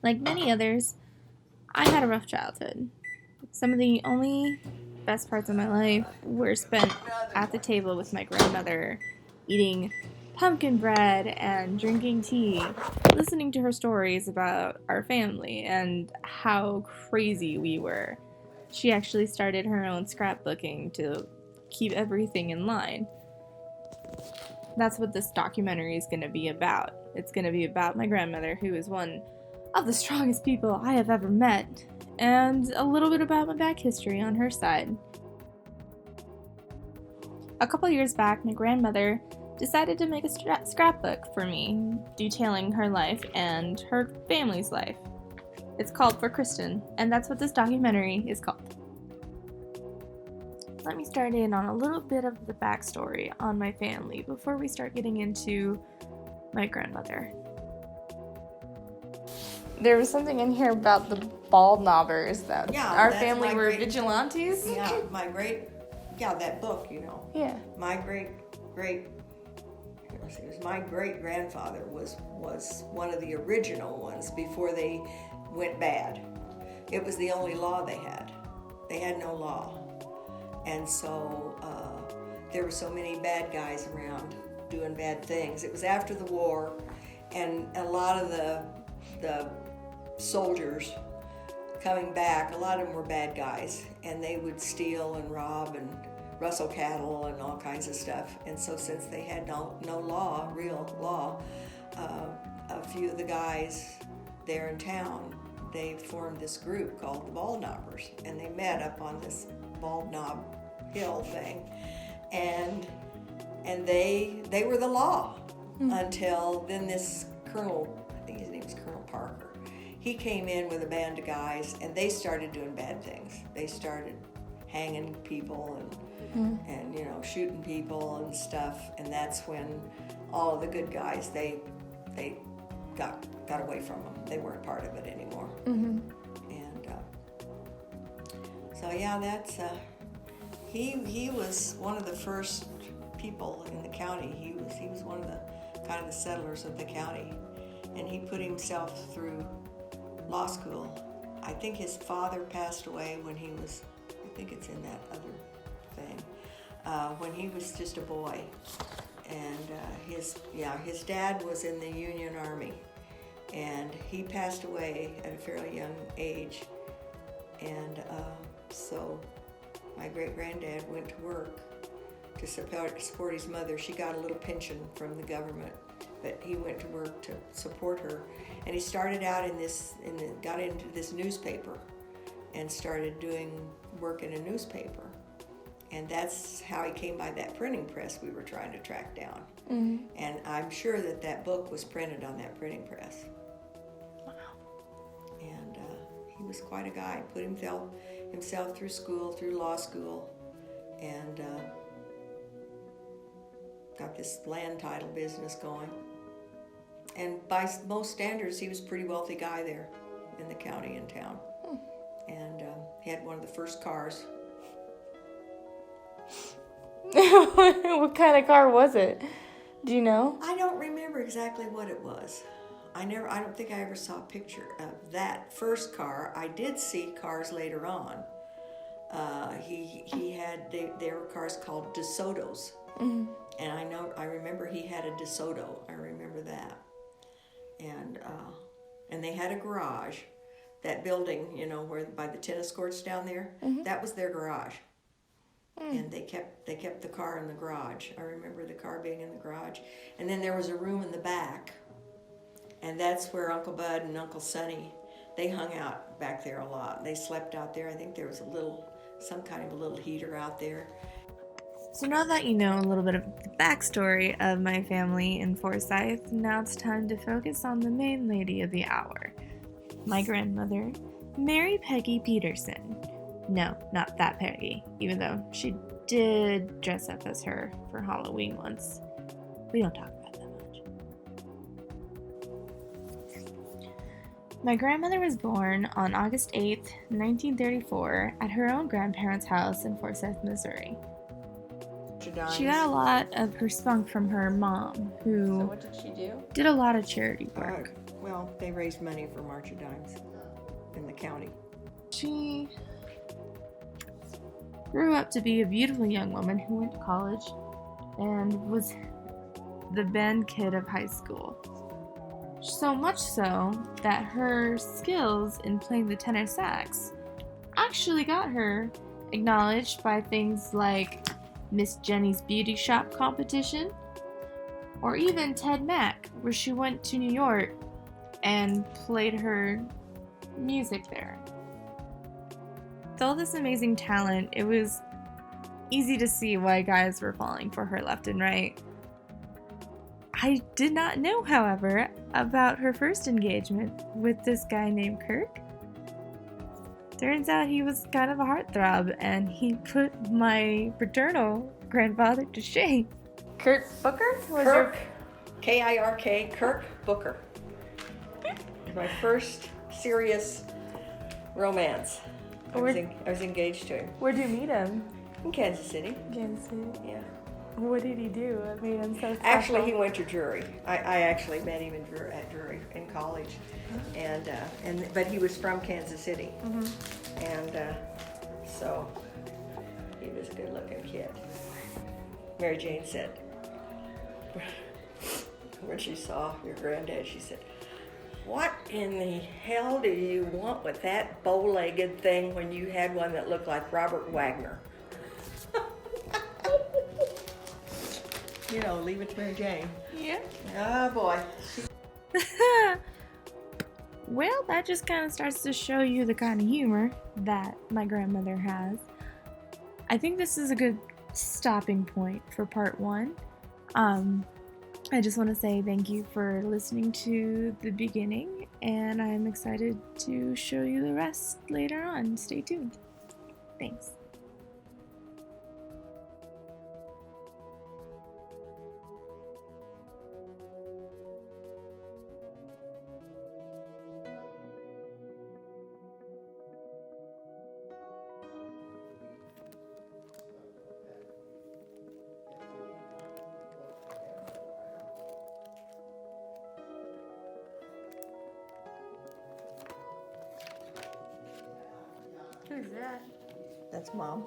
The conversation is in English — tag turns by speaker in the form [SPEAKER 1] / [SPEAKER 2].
[SPEAKER 1] Like many others, I had a rough childhood. Some of the only best parts of my life were spent at the table with my grandmother, eating pumpkin bread and drinking tea, listening to her stories about our family and how crazy we were. She actually started her own scrapbooking to keep everything in line. That's what this documentary is going to be about. It's going to be about my grandmother, who is one of the strongest people I have ever met, and a little bit about my back history on her side. A couple years back, my grandmother decided to make a scrapbook for me, detailing her life and her family's life. It's called For Kristen, and that's what this documentary is called. Let me start in on a little bit of the backstory on my family before we start getting into my grandmother. There was something in here about the bald knobbers that our family were vigilantes.
[SPEAKER 2] That book,
[SPEAKER 1] Yeah.
[SPEAKER 2] My great-grandfather was one of the original ones before they went bad. It was the only law they had. They had no law. And so there were so many bad guys around doing bad things. It was after the war, and a lot of the soldiers coming back, a lot of them were bad guys, and they would steal and rob and rustle cattle and all kinds of stuff. And so since they had no law, real law, a few of the guys there in town, they formed this group called the Bald Knobbers, and they met up on this Bald Knob Hill thing, and they were the law until then this Colonel, I think his name was Colonel Parker, he came in with a band of guys, and they started doing bad things. They started hanging people and shooting people and stuff, and that's when all of the good guys they got away from them. They weren't part of it anymore.
[SPEAKER 1] Mm-hmm.
[SPEAKER 2] And that's he was one of the first people in the county. He was one of the kind of the settlers of the county, and he put himself through law school. I think his father passed away when he was, I think it's in that other thing, when he was just a boy. And his dad was in the Union Army, and he passed away at a fairly young age. And so my great-granddad went to work to support his mother. She got a little pension from the government, but he went to work to support her. And he started out got into this newspaper and started doing work in a newspaper. And that's how he came by that printing press we were trying to track down.
[SPEAKER 1] Mm-hmm.
[SPEAKER 2] And I'm sure that book was printed on that printing press.
[SPEAKER 1] Wow.
[SPEAKER 2] And he was quite a guy. Put himself through school, through law school, and got this land title business going. And by most standards, he was a pretty wealthy guy there in the county and town. And he had one of the first cars.
[SPEAKER 1] What kind of car was it? Do you know?
[SPEAKER 2] I don't remember exactly what it was. I don't think I ever saw a picture of that first car. I did see cars later on. There were cars called DeSotos.
[SPEAKER 1] Mm-hmm.
[SPEAKER 2] And I remember he had a DeSoto. I remember that. And they had a garage. That building, where by the tennis courts down there,
[SPEAKER 1] mm-hmm.
[SPEAKER 2] that was their garage. And they kept the car in the garage. I remember the car being in the garage. And then there was a room in the back. And that's where Uncle Bud and Uncle Sonny, they hung out back there a lot. They slept out there. I think there was some kind of a little heater out there.
[SPEAKER 1] So now that you know a little bit of the backstory of my family in Forsyth, now it's time to focus on the main lady of the hour. My grandmother, Mary Peggy Peterson. No, not that Peggy, even though she did dress up as her for Halloween once. We don't talk about that much. My grandmother was born on August 8th, 1934, at her own grandparents' house in Forsyth, Missouri. She got a lot of her spunk from her mom, who
[SPEAKER 3] So what did she do?
[SPEAKER 1] did a lot of charity work.
[SPEAKER 2] Well, they raised money for March of Dimes in the county.
[SPEAKER 1] She grew up to be a beautiful young woman who went to college and was the band kid of high school. So much so that her skills in playing the tenor sax actually got her acknowledged by things like Miss Jenny's Beauty Shop competition, or even Ted Mack, where she went to New York and played her music there. With all this amazing talent, it was easy to see why guys were falling for her left and right. I did not know, however, about her first engagement with this guy named Kirk. Turns out he was kind of a heartthrob, and he put my paternal grandfather to shame. Kurt Booker?
[SPEAKER 2] Kirk, K-I-R-K, Kirk Booker. My first serious romance. I was engaged to him.
[SPEAKER 1] Where'd you meet him?
[SPEAKER 2] In Kansas City.
[SPEAKER 1] Kansas City.
[SPEAKER 2] Yeah.
[SPEAKER 1] What did he do? I made him so special.
[SPEAKER 2] Actually, he went to Drury. I actually met him at Drury in college, but he was from Kansas City, and so he was a good-looking kid. Mary Jane said, when she saw your granddad, she said, "What in the hell do you want with that bow-legged thing when you had one that looked like Robert Wagner?" You know, leave it to Mary Jane.
[SPEAKER 1] Yeah.
[SPEAKER 2] Oh boy.
[SPEAKER 1] Well, that just kind of starts to show you the kind of humor that my grandmother has. I think this is a good stopping point for part 1. I just want to say thank you for listening to the beginning, and I'm excited to show you the rest later on. Stay tuned. Thanks. Who's that?
[SPEAKER 2] That's Mom.